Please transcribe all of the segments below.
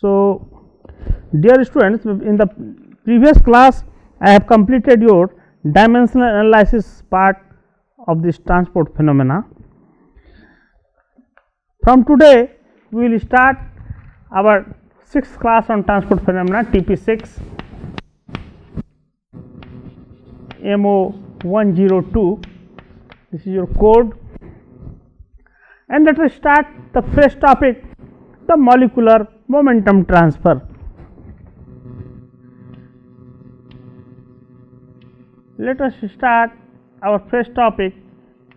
So, dear students, in the previous class I have completed your dimensional analysis part of this transport phenomena. From today we will start our 6th class on transport phenomena, TP6 MO102. This is your code, and let us start the fresh topic, the molecular momentum transfer. Let us start our first topic,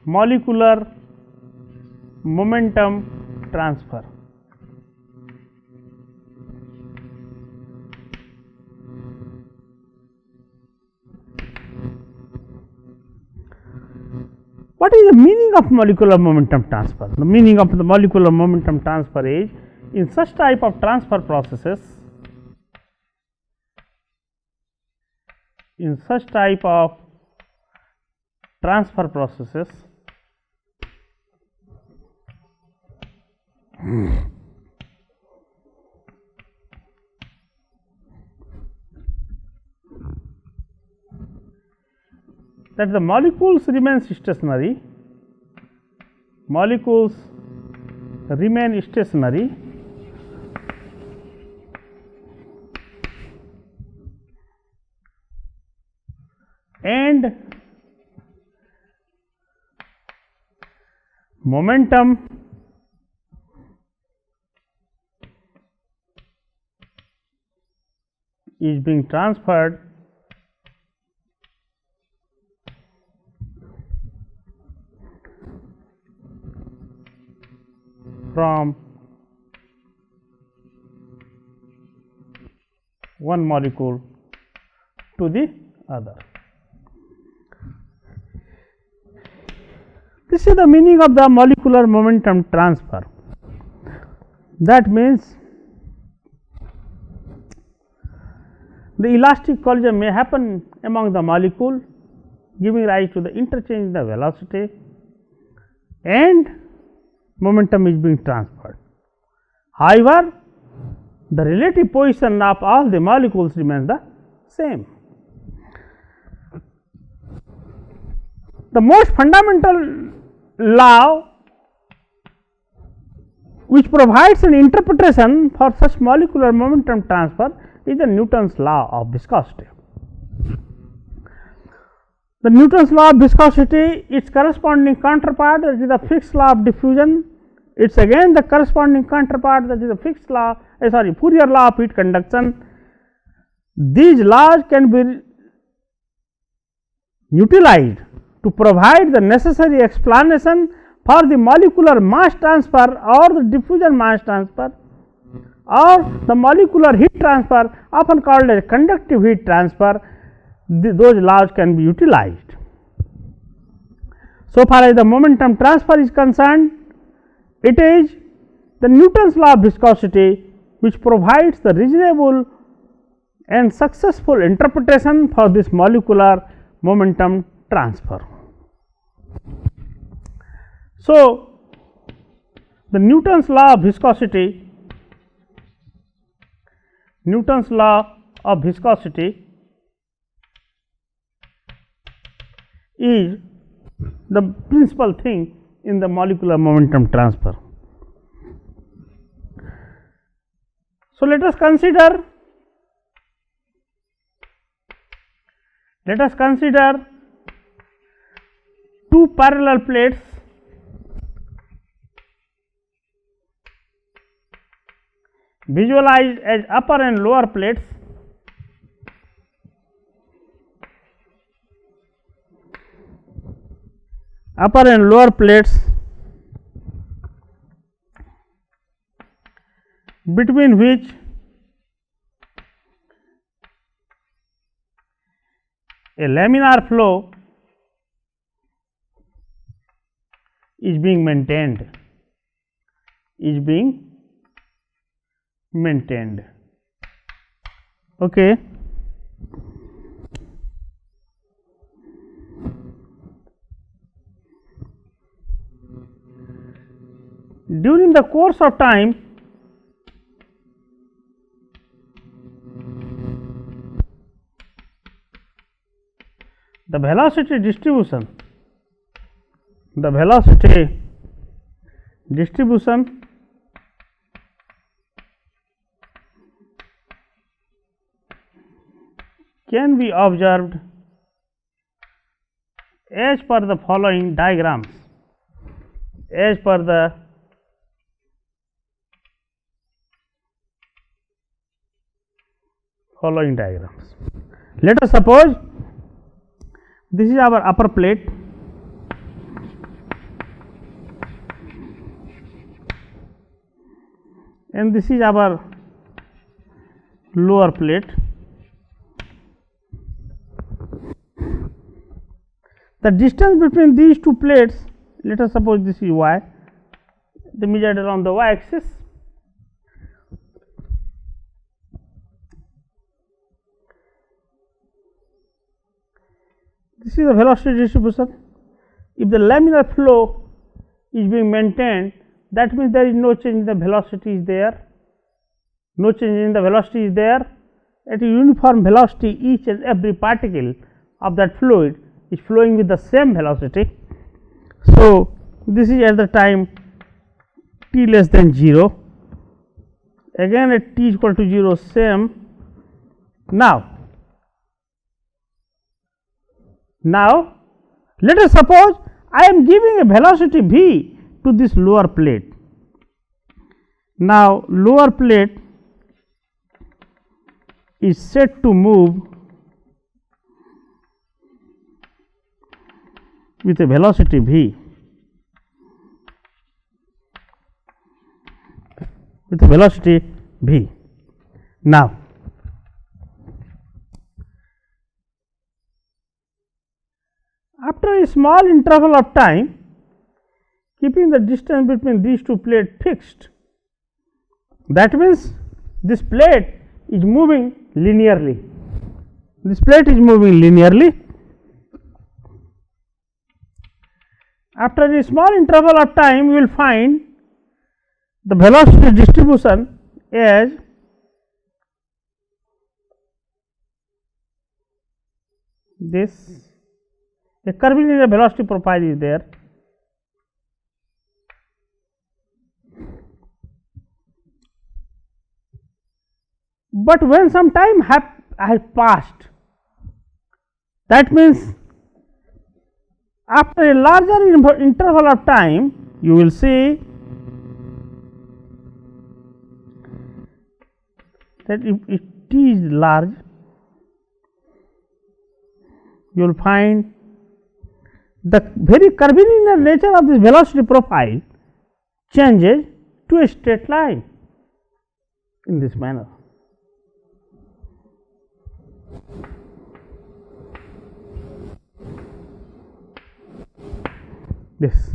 molecular momentum transfer. What is the meaning of molecular momentum transfer? The meaning of the molecular momentum transfer is, in such type of transfer processes, that the molecules remain stationary, and momentum is being transferred from one molecule to the other. This is the meaning of the molecular momentum transfer. That means the elastic collision may happen among the molecule, giving rise to the interchange in the velocity, and momentum is being transferred. However, the relative position of all the molecules remains the same. The most fundamental law which provides an interpretation for such molecular momentum transfer is the Newton's law of viscosity. The Newton's law of viscosity, its corresponding counterpart, that is the fixed law of diffusion, it is again the corresponding counterpart, that is the fixed law, Fourier law of heat conduction. These laws can be utilized to provide the necessary explanation for the molecular mass transfer or the diffusion mass transfer or the molecular heat transfer, often called as conductive heat transfer. Those laws can be utilized. So far as the momentum transfer is concerned, it is the Newton's law of viscosity which provides the reasonable and successful interpretation for this molecular momentum transfer. So, the Newton's law of viscosity is the principal thing in the molecular momentum transfer. So, let us consider two parallel plates visualized as upper and lower plates. Upper and lower plates, between which a laminar flow is being maintained. Okay. During the course of time, the velocity distribution can be observed as per the following diagrams. As per the following diagrams. Let us suppose this is our upper plate and this is our lower plate. The distance between these two plates, let us suppose this is y, they measured along the y axis. This is the velocity distribution. If the laminar flow is being maintained, that means there is no change in the velocity is there, no change in the velocity is there. At a uniform velocity, each and every particle of that fluid is flowing with the same velocity. So, this is at the time t less than 0, again at t is equal to 0 same. Now let us suppose I am giving a velocity v to this lower plate. Now lower plate is set to move with a velocity v, Now after a small interval of time, keeping the distance between these two plates fixed, that means this plate is moving linearly. After a small interval of time, we will find the velocity distribution as this. A curvilinear velocity profile is there. But when some time has passed, that means after a larger interval of time, you will see that if t is large, you will find the very curvilinear nature of this velocity profile changes to a straight line in this manner. This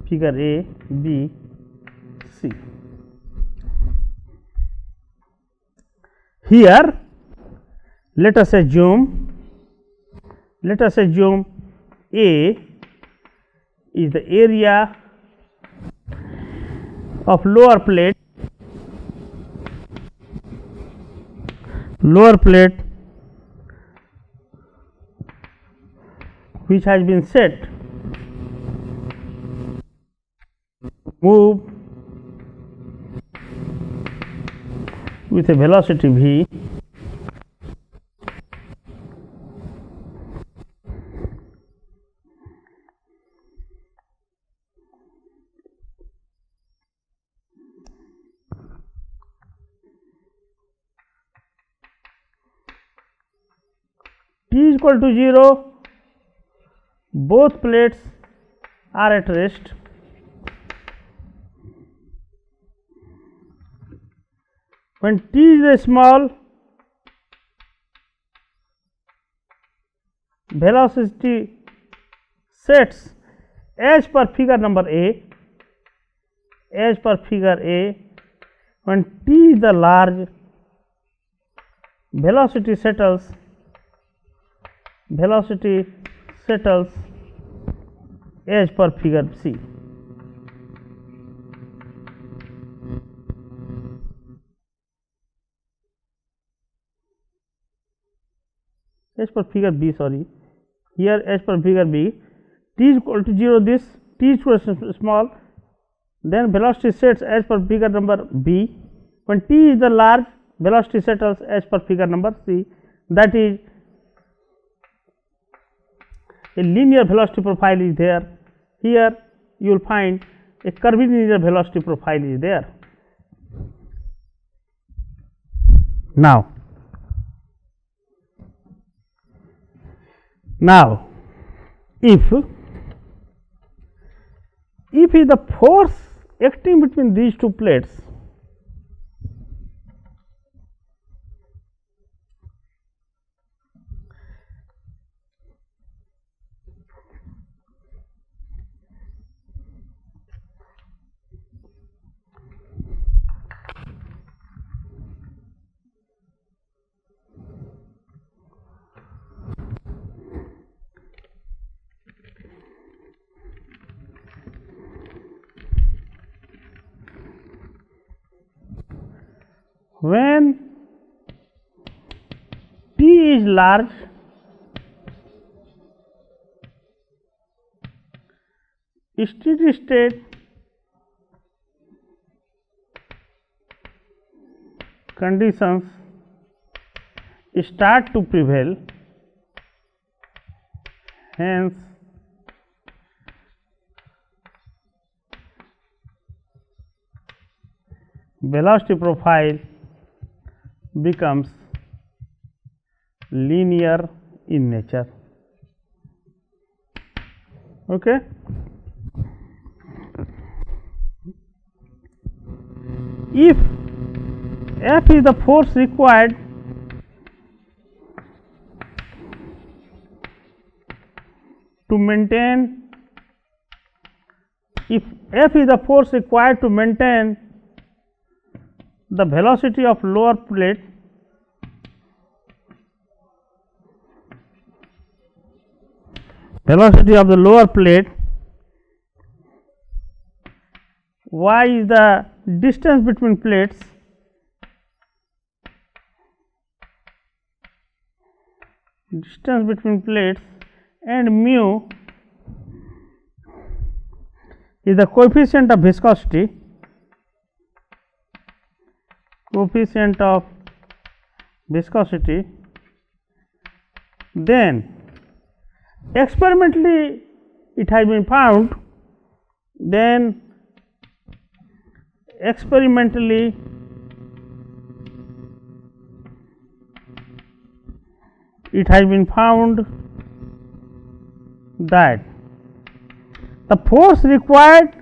figure A, B, C. Here let us assume A is the area of lower plate which has been set move with a velocity v. T is equal to 0, both plates are at rest. When t is a small, velocity sets as per figure number A. When t is the large, velocity settles as per figure C. as per figure B, sorry, here as per figure B, t is equal to 0, this t is equal to small, then velocity sets as per figure number B. When t is the large, velocity settles as per figure number C, that is a linear velocity profile is there. Here you will find a curvilinear velocity profile is there. Now if is the force acting between these two plates, when t is large, steady state conditions start to prevail, hence velocity profile becomes linear in nature. Okay. If F is the force required to maintain, if F is the force required to maintain the velocity of lower plate, y is the distance between plates, and mu is the coefficient of viscosity, then experimentally it has been found, that the force required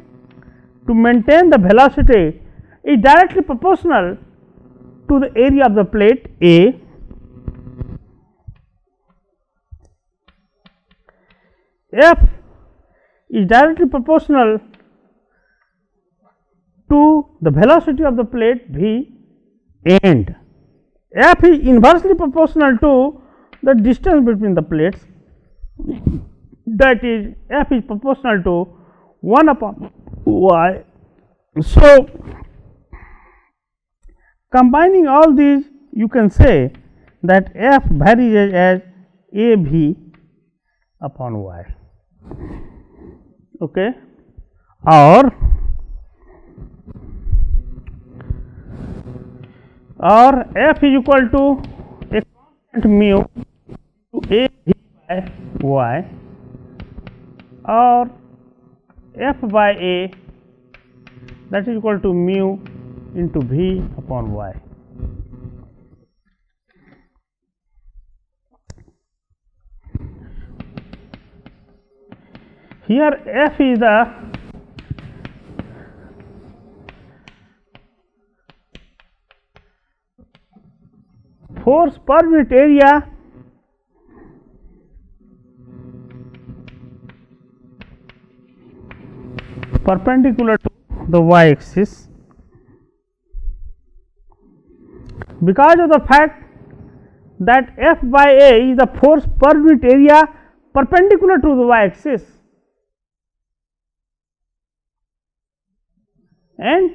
to maintain the velocity is directly proportional to the area of the plate A, F is directly proportional to the velocity of the plate V, and F is inversely proportional to the distance between the plates, that is F is proportional to 1 upon y. So, combining all these, you can say that F varies as AV upon y. Okay, or F is equal to a constant mu to AV by y, or F by A, that is equal to mu into V upon y. Here F is the force per unit area perpendicular to the y axis. Because of the fact that F by A is the force per unit area perpendicular to the y axis, and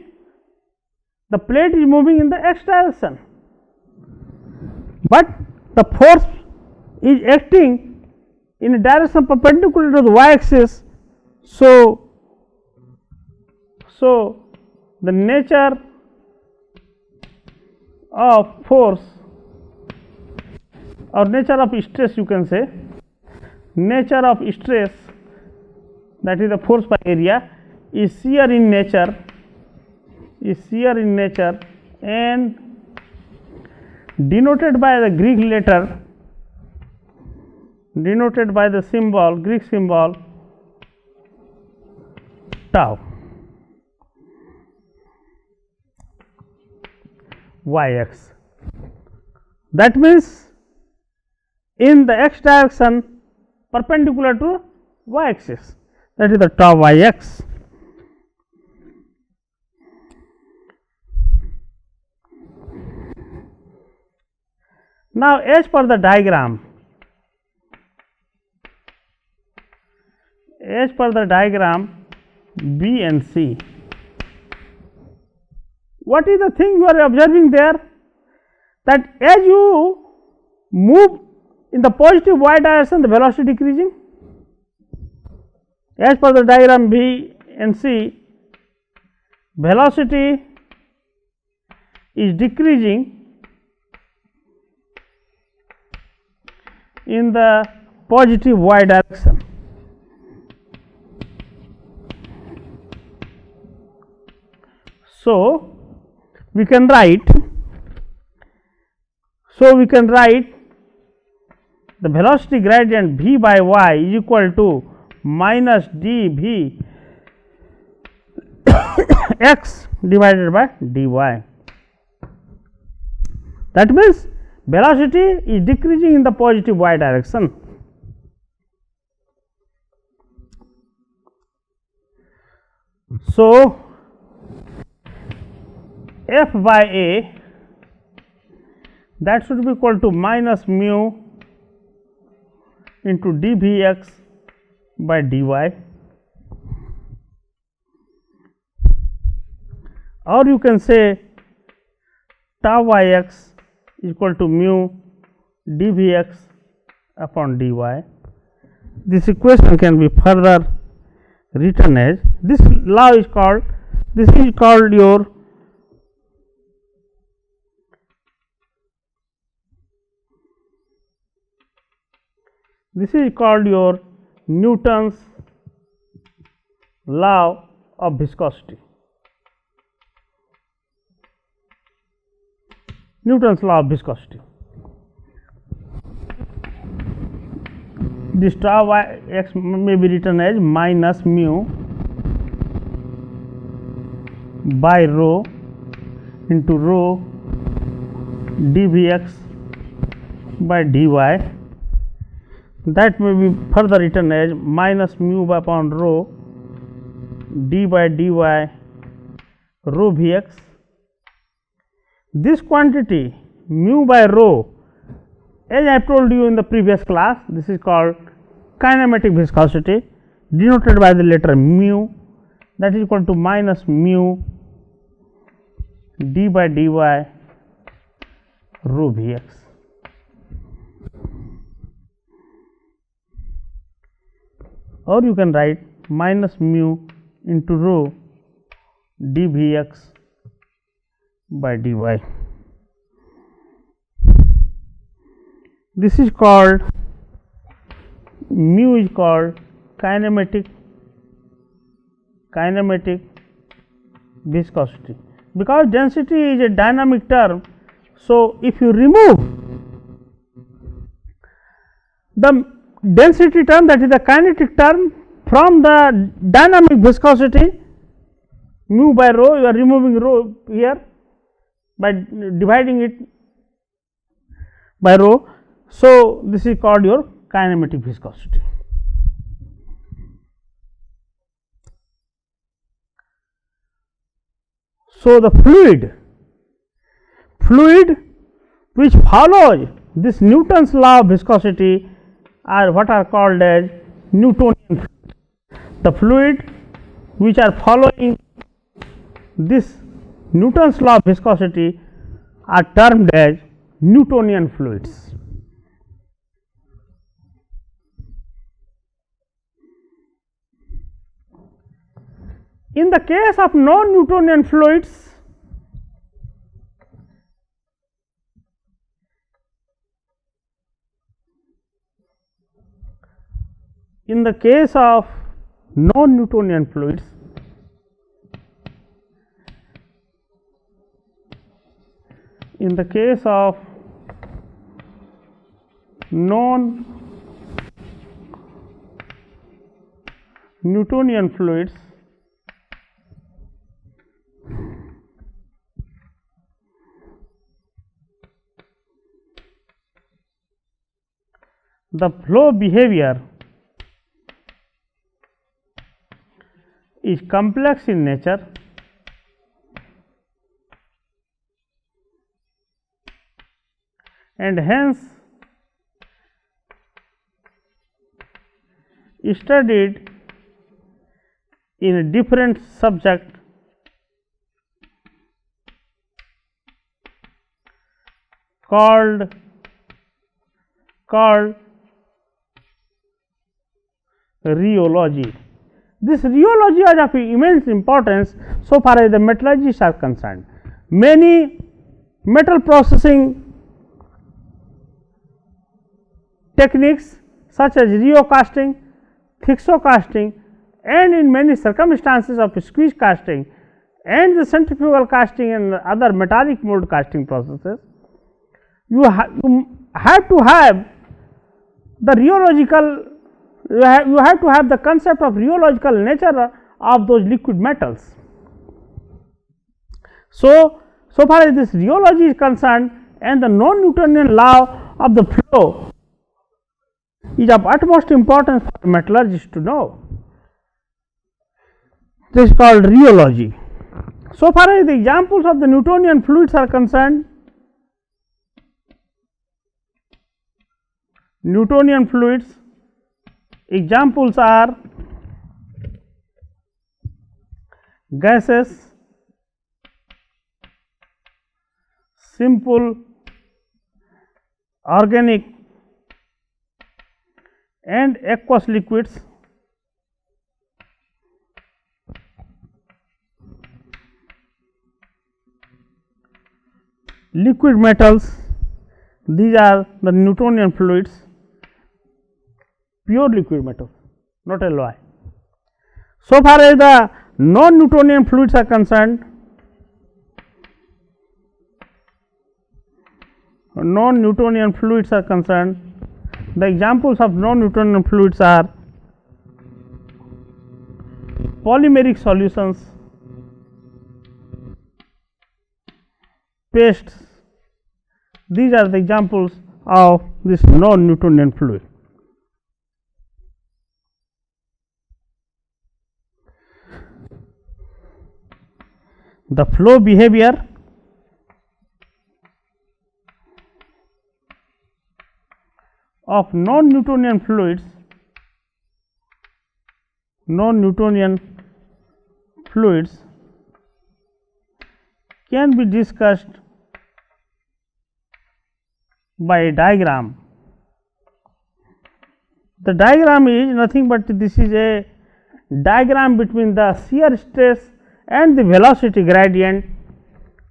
the plate is moving in the x direction, but the force is acting in a direction perpendicular to the y axis. So, the nature of force or nature of stress, you can say, nature of stress, that is the force by area, is shear in nature, and denoted by the Greek letter, denoted by the symbol, Greek symbol tau, yx. That means in the x direction perpendicular to y axis, that is the tau yx. Now, as per the diagram, B and C, what is the thing you are observing there? That as you move in the positive y direction, the velocity decreasing. As per the diagram B and C, velocity is decreasing in the positive y direction. So, we can write the velocity gradient v by y is equal to minus dv x divided by dy. That means velocity is decreasing in the positive y direction. So, f by a, that should be equal to minus mu into dvx by dy, or you can say tau yx is equal to mu dvx upon dy. This equation can be further written as, this law is called, this is called your Newton's law of viscosity. Newton's law of viscosity. This tau yx may be written as minus mu by rho into rho dvx by dy. That may be further written as minus mu upon rho d by dy rho vx. This quantity mu by rho, as I have told you in the previous class, this is called kinematic viscosity, denoted by the letter mu, that is equal to minus mu d by dy rho vx. Or you can write minus mu into rho dvx by dy. This is called, mu is called kinematic viscosity, because density is a dynamic term. So, if you remove the density term, that is the kinetic term, from the dynamic viscosity mu by rho, you are removing rho here by dividing it by rho. So, this is called your kinematic viscosity. So, the fluid which follows this Newton's law of viscosity are what are called as Newtonian. The fluid which are following this Newton's law of viscosity are termed as Newtonian fluids. In the case of non-Newtonian fluids, in the case of non-Newtonian fluids, in the case of non-Newtonian fluids, the flow behavior is complex in nature and hence studied in a different subject called rheology. This rheology is of immense importance so far as the metallurgists are concerned. Many metal processing techniques such as rheocasting, thixocasting, and in many circumstances of squeeze casting and the centrifugal casting and other metallic mold casting processes, you have to have the rheological, you have to have the concept of rheological nature of those liquid metals. So far as this rheology is concerned, and the non-Newtonian law of the flow is of utmost importance for metallurgists to know. This is called rheology. So far as the examples of the Newtonian fluids are concerned, Newtonian fluids examples are gases, simple, organic and aqueous liquids, liquid metals. These are the Newtonian fluids, pure liquid metals, not alloy. So far as the non-Newtonian fluids are concerned, the examples of non-Newtonian fluids are polymeric solutions, pastes. These are the examples of this non-Newtonian fluid. The flow behavior of non-Newtonian fluids can be discussed by a diagram. The diagram is nothing but this is a diagram between the shear stress and the velocity gradient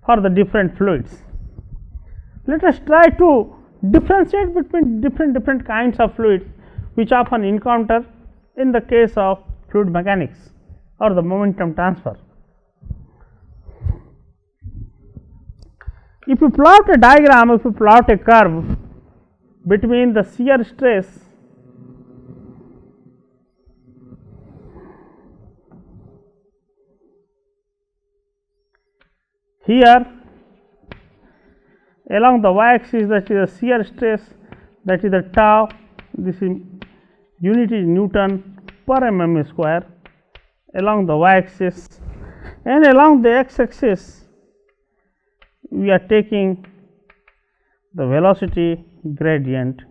for the different fluids. Let us try to differentiate between different kinds of fluids which often encounter in the case of fluid mechanics or the momentum transfer. If you plot a diagram, if you plot a curve between the shear stress here along the y-axis, that is the shear stress, that is the tau, this is unit is Newton per mm square along the y-axis, and along the x-axis we are taking the velocity gradient.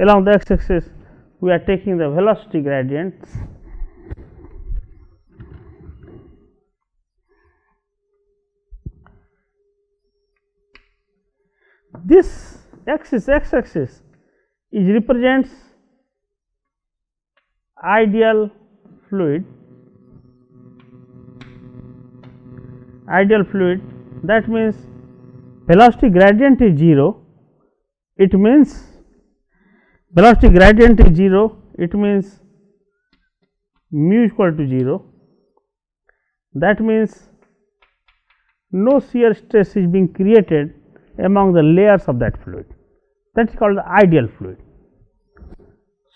Along the x-axis we are taking the velocity gradients. This axis, x-axis, is represents ideal fluid, that means velocity gradient is 0, it means velocity gradient is 0, it means mu is equal to 0, that means no shear stress is being created among the layers of that fluid, that is called the ideal fluid.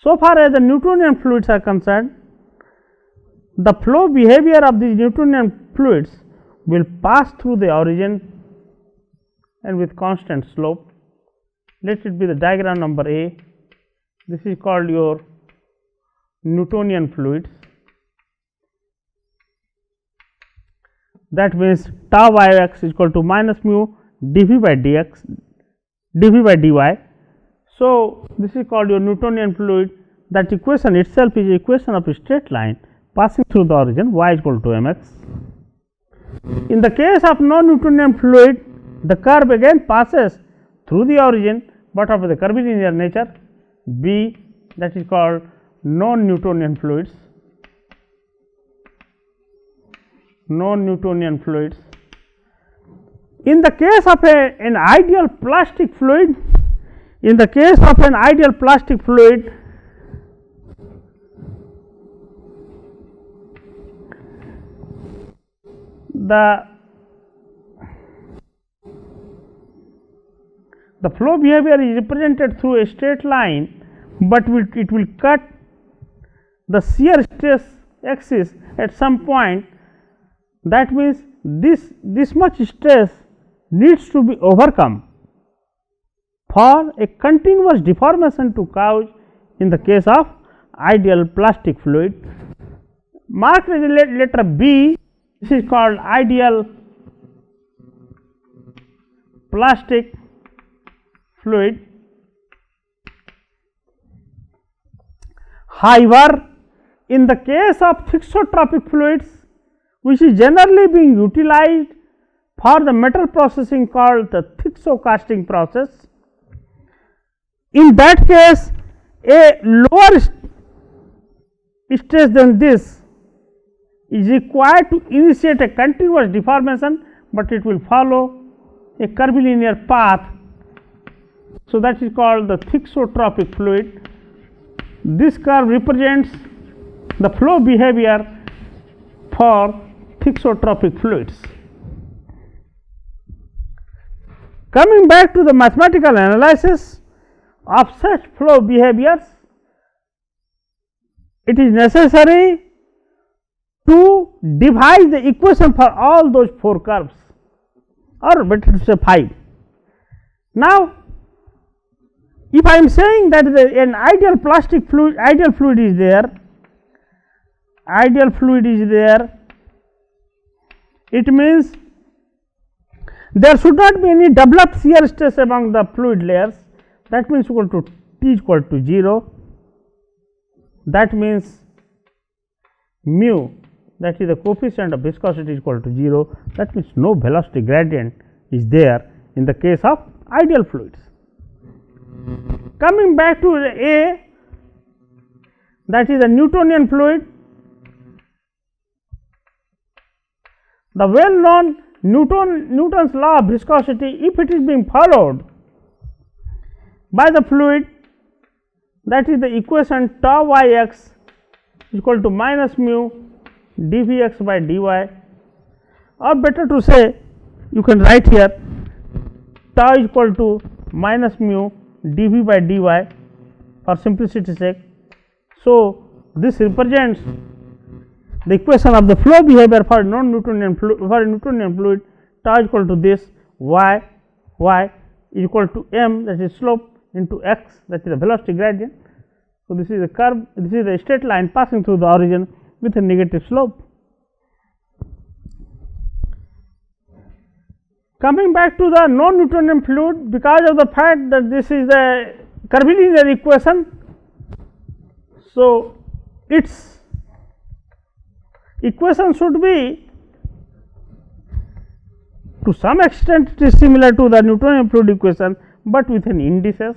So far as the Newtonian fluids are concerned, the flow behavior of these Newtonian fluids will pass through the origin and with constant slope. Let it be the diagram number A. This is called your Newtonian fluids. That means tau y x is equal to minus mu dv by dx, dv by dy. So, this is called your Newtonian fluid. That equation itself is equation of a straight line passing through the origin y is equal to mx. In the case of non-Newtonian fluid, the curve again passes through the origin, but of the curvilinear nature B, that is called non-Newtonian fluids. Non-Newtonian fluids. In the case of an ideal plastic fluid, the flow behavior is represented through a straight line, but it will cut the shear stress axis at some point. That means this much stress needs to be overcome for a continuous deformation to cause in the case of ideal plastic fluid. Mark the letter B. This is called ideal plastic fluid. However, in the case of thixotropic fluids, which is generally being utilized for the metal processing called the thixocasting process, in that case a lower stress than this is required to initiate a continuous deformation, but it will follow a curvilinear path. So, that is called the thixotropic fluid. This curve represents the flow behavior for thixotropic fluids. Coming back to the mathematical analysis of such flow behaviors, it is necessary to devise the equation for all those 4 curves, or better to say 5. Now, if I am saying that an ideal plastic fluid, ideal fluid is there, it means there should not be any developed shear stress among the fluid layers. That means equal to T is equal to 0. That means mu, that is the coefficient of viscosity, is equal to 0. That means no velocity gradient is there in the case of ideal fluids. Coming back to the A, that is the Newtonian fluid. The well known Newton's law of viscosity, if it is being followed by the fluid, that is the equation tau y x is equal to minus mu dvx by dy, or better to say, you can write here tau is equal to minus mu dv by dy for simplicity sake. So, this represents the equation of the flow behavior for non-Newtonian fluid, for Newtonian fluid. Tau is equal to this, y is equal to m, that is slope, into x, that is the velocity gradient. So, this is a curve, this is a straight line passing through the origin with a negative slope. Coming back to the non-Newtonian fluid, because of the fact that this is a curvilinear equation, so its equation should be to some extent it is similar to the Newtonian fluid equation, but with an indices.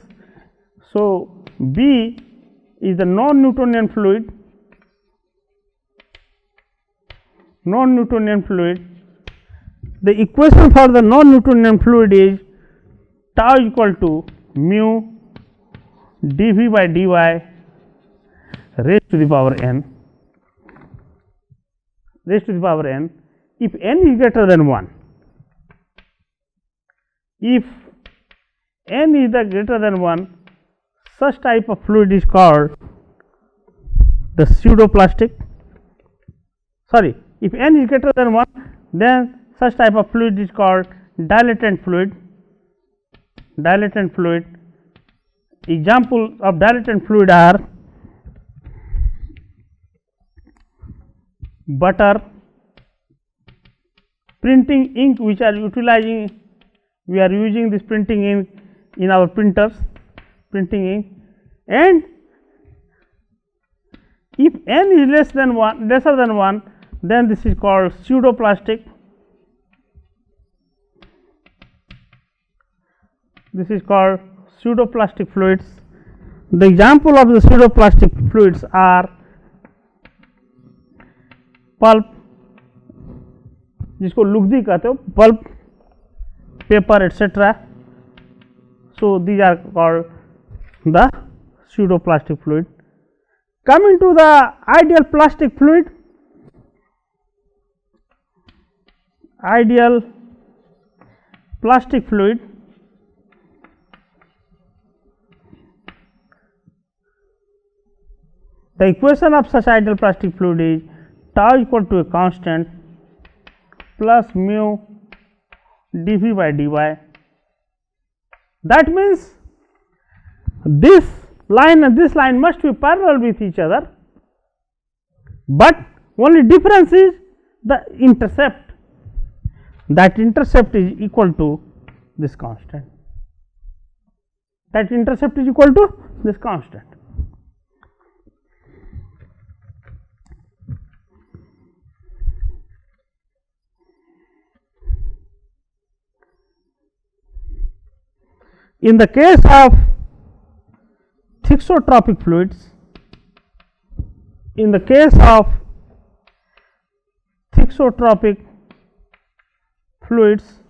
So, B is the non-Newtonian fluid, non-Newtonian fluid, the equation for the non-Newtonian fluid is tau equal to mu dV by dy raised to the power n, if n is greater than 1. If n is greater than 1, such type of fluid is called the pseudoplastic. Sorry, if n is greater than 1, then such type of fluid is called dilatant fluid. Example of dilatant fluid are butter, printing ink, which are utilizing, we are using this printing ink in our printers, printing ink, and if n is lesser than 1, then this is called pseudoplastic. This is called pseudoplastic fluids. The example of the pseudoplastic fluids are pulp, जिसको लुगदी कहते हो, pulp, paper, etc. So these are called the pseudoplastic fluid. Coming to the ideal plastic fluid, the equation of such ideal plastic fluid is tau equal to a constant plus mu dV by dy. That means this line and this line must be parallel with each other, but only difference is the intercept. That intercept is equal to this constant. In the case of thixotropic fluids,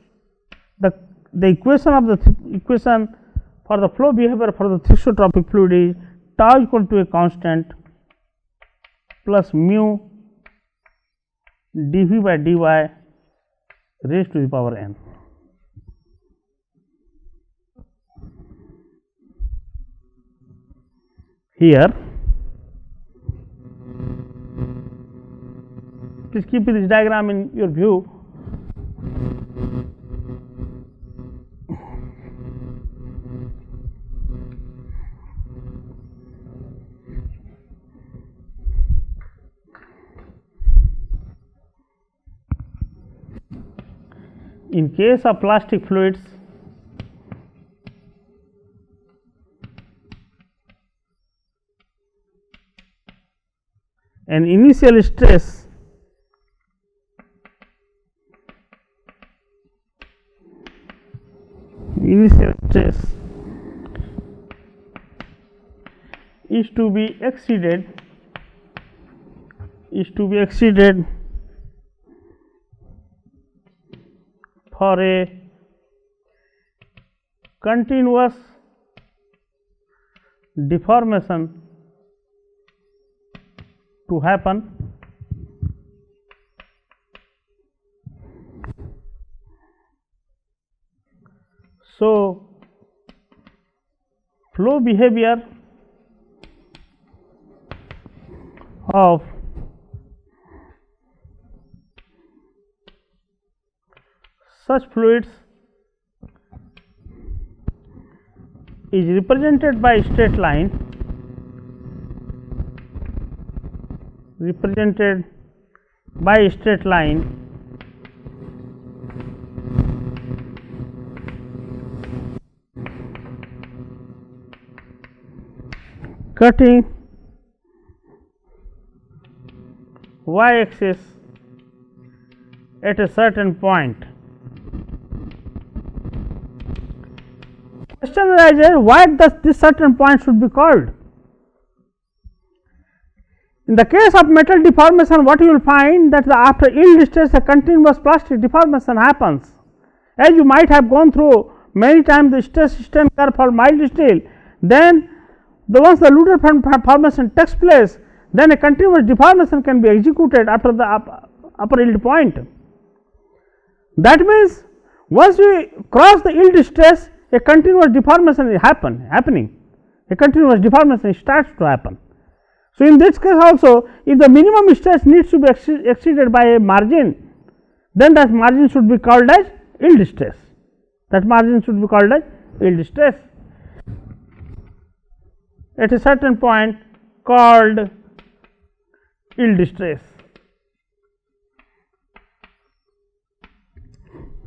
the equation for the flow behavior for the thixotropic fluid is tau equal to a constant plus mu dV by dy raised to the power n. Here, please keep this diagram in your view. In case of plastic fluids, an initial stress is to be exceeded for a continuous deformation to happen. So flow behavior of such fluids is represented by straight line, cutting y axis at a certain point. Question arises, why does this certain point should be called? In the case of metal deformation, what you will find that after yield stress a continuous plastic deformation happens. As you might have gone through many times the stress strain curve for mild steel, then once the Luder formation takes place, then a continuous deformation can be executed after the upper yield point. That means once we cross the yield stress, a continuous deformation is happening. A continuous deformation starts to happen. So, in this case also, if the minimum stress needs to be exceeded by a margin, then that margin should be called as yield stress. That margin should be called as yield stress. At a certain point called yield stress.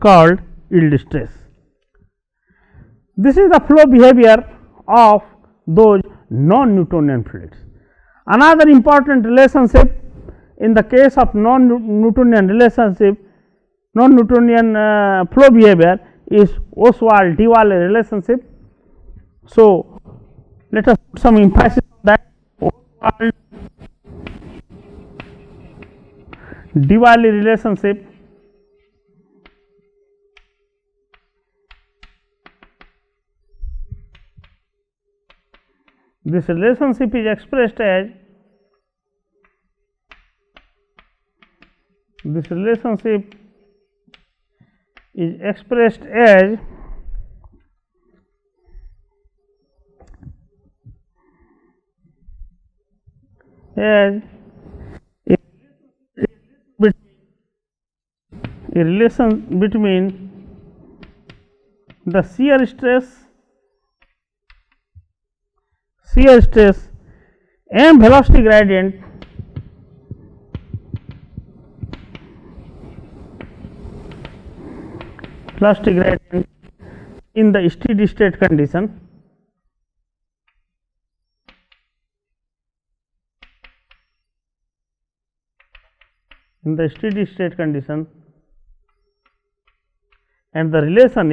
Called yield stress. This is the flow behavior of those non-Newtonian fluids. Another important relationship in the case of non-Newtonian flow behavior is Ostwald-de-Waal relationship. So, let us put some emphasis on that. Ostwald-de-Waal relationship. This relationship is expressed as a relation between the shear stress and velocity gradient in the steady state condition. And the relation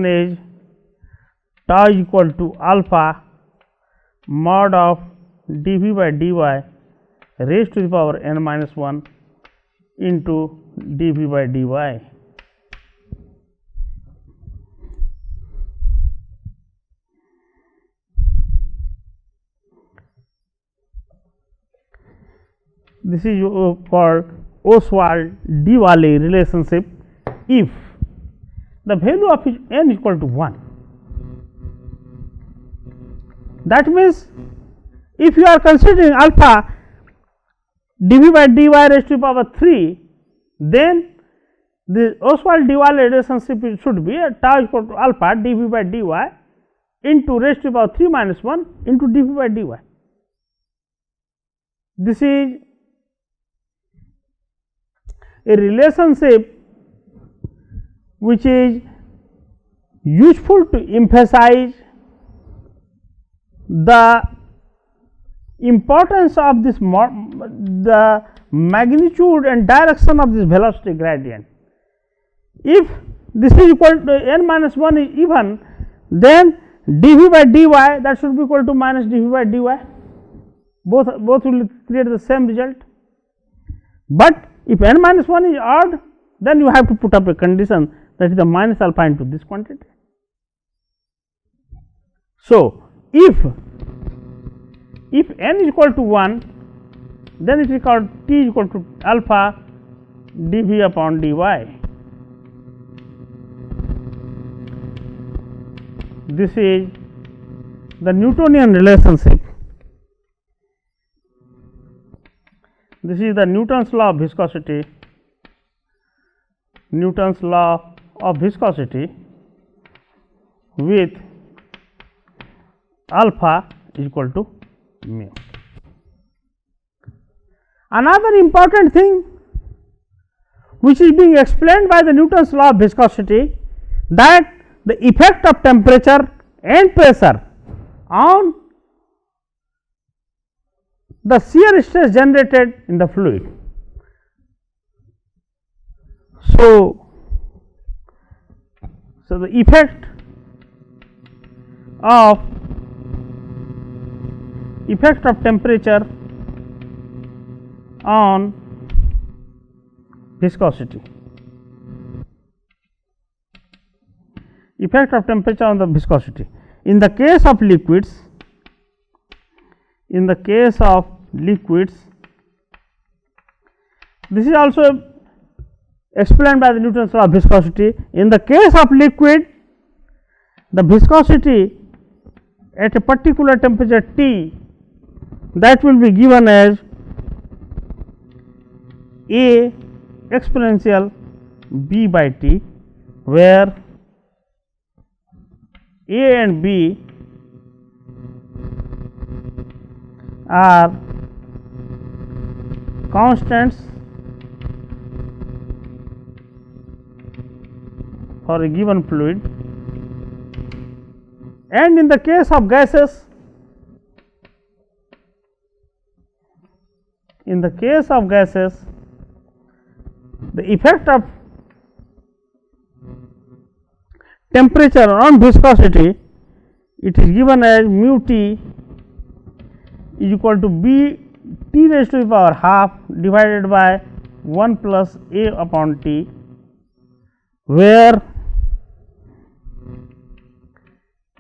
is tau is equal to alpha mod of dV by dy raised to the power n minus 1 into dV by dy. This is called Ostwald-de-Waal relationship if the value of n is equal to 1. That means, if you are considering alpha dV by dy raised to the power 3, then the Ostwald-de-Waal relationship should be tau equal to alpha dV by dy into raised to the power 3 minus 1 into dV by dy. This is a relationship which is useful to emphasize the importance of this the magnitude and direction of this velocity gradient. If this is equal to n minus 1 is even, then dV by dy that should be equal to minus dV by dy, both will create the same result. But if n minus 1 is odd, then you have to put up a condition, that is the minus alpha into this quantity. So, if n is equal to 1, then it is called T is equal to alpha dV upon dy. This is the Newtonian relationship. This is the Newton's law of viscosity. Newton's law of viscosity with alpha is equal to mu. Another important thing which is being explained by the Newton's law of viscosity, that the effect of temperature and pressure on the shear stress generated in the fluid. So the effect of effect of temperature on viscosity. Effect of temperature on the viscosity. In the case of liquids, this is also explained by the Newton's law of viscosity. In the case of liquid, the viscosity at a particular temperature T, that will be given as A exponential B by T, where A and B are constants for a given fluid, and in the case of gases, the effect of temperature on viscosity, it is given as mu T is equal to B T raised to the power half divided by 1 plus A upon T, where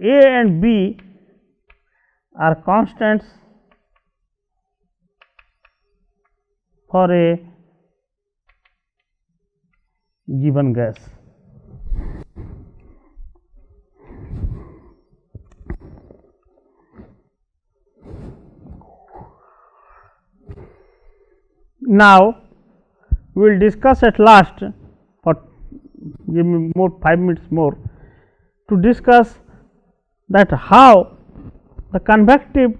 A and B are constants for a given gas. Now, we will discuss at last, for give me more 5 minutes more, to discuss that how the convective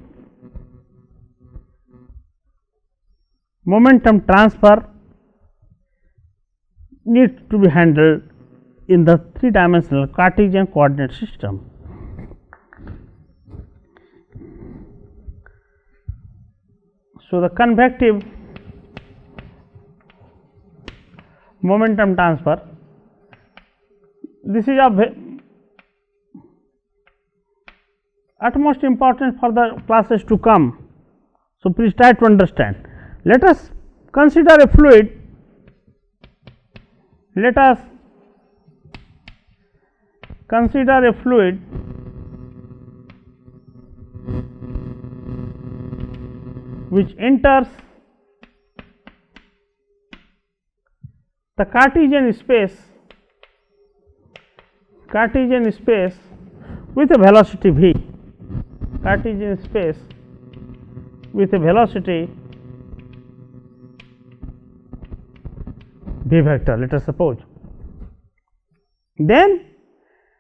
momentum transfer needs to be handled in the 3-dimensional Cartesian coordinate system. So, the convective momentum transfer, this is of utmost importance for the classes to come. So, please try to understand. Let us consider a fluid. Let us consider a fluid which enters the Cartesian space with a velocity v, v vector, let us suppose. Then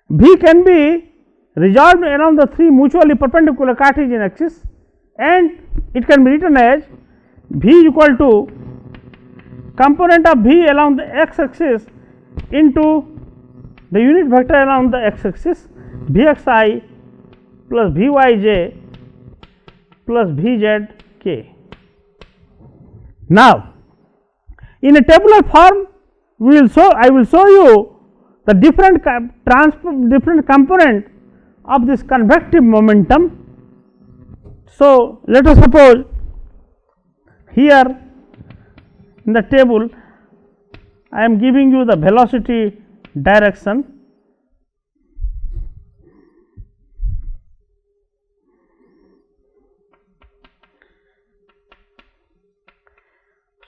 v can be resolved along the 3 mutually perpendicular Cartesian axes, and it can be written as v equal to component of v along the x axis into the unit vector along the x axis, vxi plus vyj plus vzk. Now, in a tabular form, I will show you the different component of this convective momentum. So, let us suppose here in the table I am giving you the velocity direction.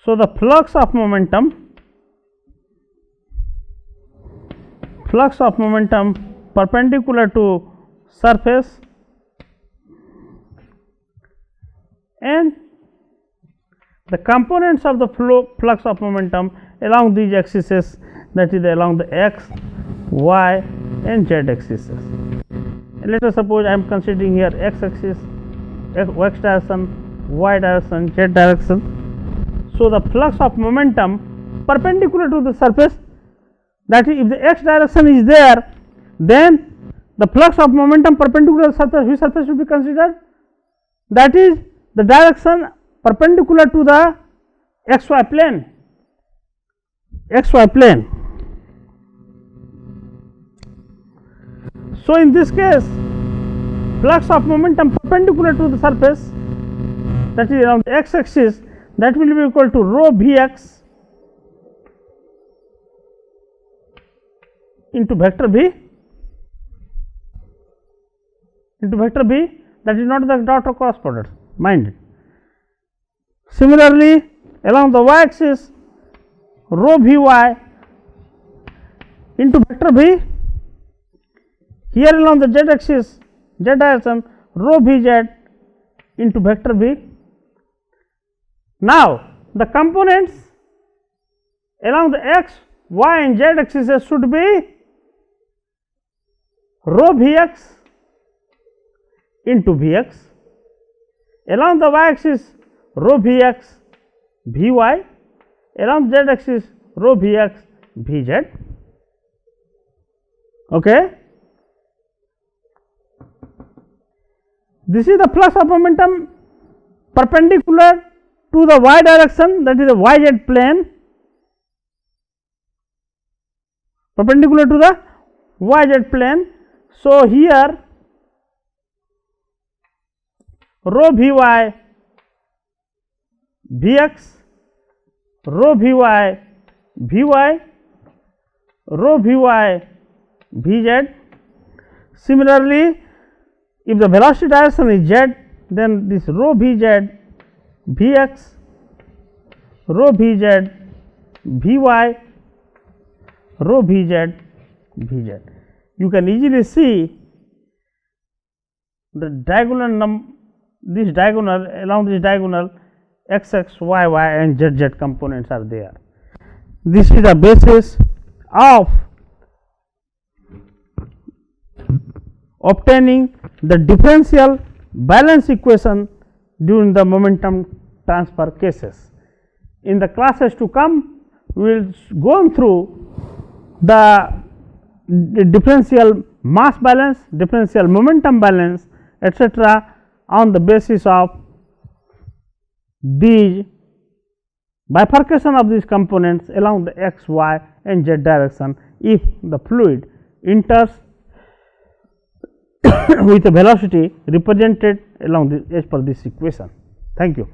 So, the flux of momentum perpendicular to surface and the components of the flux of momentum along these axes, that is along the x, y and z axes. Let us suppose I am considering here x axis, x direction, y direction, z direction. So, the flux of momentum perpendicular to the surface, that is if the x direction is there, then the flux of momentum perpendicular to the surface, which surface should be considered? That is the direction perpendicular to the xy plane. So, in this case flux of momentum perpendicular to the surface that is around the x axis, that will be equal to rho Vx into vector V, that is not the dot or cross product, mind it. Similarly, along the y axis, rho Vy into vector V, here along the z axis, z direction, rho Vz into vector V. Now, the components along the x, y and z axis should be rho Vx into Vx, along the y axis rho Vx Vy, along z axis rho Vx Vz. Okay. This is the flux of momentum perpendicular to the y direction, that is the yz plane, perpendicular to the yz plane. So, here rho Vy Vx, rho Vy Vy, rho Vy Vz. Similarly, if the velocity direction is z, then this rho Vz Vx, rho Vz Vy, rho Vz Vz. You can easily see the diagonal this diagonal, along this diagonal x x, y y and z z components are there. This is the basis of obtaining the differential balance equation during the momentum transfer cases. In the classes to come, we will go through the differential mass balance, differential momentum balance, etc., on the basis of these bifurcation of these components along the x, y and z direction if the fluid enters with a velocity represented along this as per this equation. Thank you.